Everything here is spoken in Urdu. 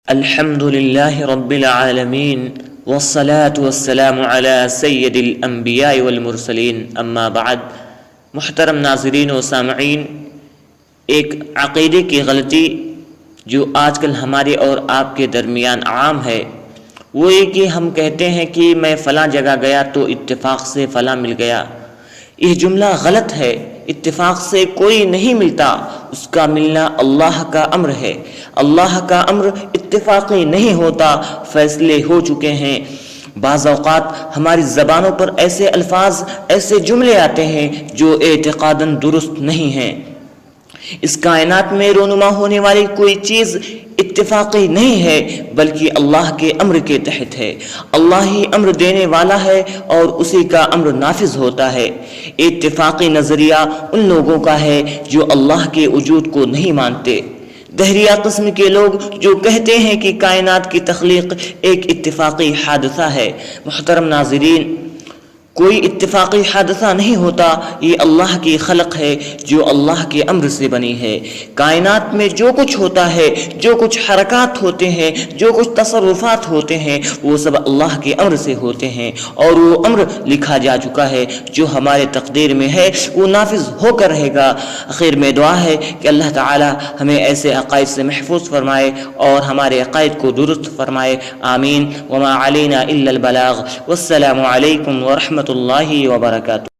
الحمد للہ رب العالمین والصلاة والسلام علی سید الانبیاء والمرسلین اما بعد۔ محترم ناظرین و سامعین، ایک عقیدے کی غلطی جو آج کل ہمارے اور آپ کے درمیان عام ہے وہ یہ کہ ہم کہتے ہیں کہ میں فلاں جگہ گیا تو اتفاق سے فلاں مل گیا۔ یہ جملہ غلط ہے، اتفاق سے کوئی نہیں ملتا، اس کا ملنا اللہ کا امر ہے۔ اللہ کا امر اتفاقی نہیں ہوتا، فیصلے ہو چکے ہیں۔ بعض اوقات ہماری زبانوں پر ایسے الفاظ، ایسے جملے آتے ہیں جو اعتقاداً درست نہیں ہیں۔ اس کائنات میں رونما ہونے والی کوئی چیز اتفاقی نہیں ہے بلکہ اللہ کے امر کے تحت ہے۔ اللہ ہی امر دینے والا ہے اور اسی کا امر نافذ ہوتا ہے۔ اتفاقی نظریہ ان لوگوں کا ہے جو اللہ کے وجود کو نہیں مانتے۔ دہریہ قسم کے لوگ جو کہتے ہیں کہ کائنات کی تخلیق ایک اتفاقی حادثہ ہے۔ محترم ناظرین، کوئی اتفاقی حادثہ نہیں ہوتا، یہ اللہ کی خلق ہے جو اللہ کے امر سے بنی ہے۔ کائنات میں جو کچھ ہوتا ہے، جو کچھ حرکات ہوتے ہیں، جو کچھ تصرفات ہوتے ہیں، وہ سب اللہ کے امر سے ہوتے ہیں اور وہ امر لکھا جا چکا ہے۔ جو ہمارے تقدیر میں ہے وہ نافذ ہو کر رہے گا۔ آخر میں دعا ہے کہ اللہ تعالی ہمیں ایسے عقائد سے محفوظ فرمائے اور ہمارے عقائد کو درست فرمائے۔ آمین۔ وما علینا الا البلاغ۔ والسلام علیکم ورحمۃ اللہ وبرکاتہ۔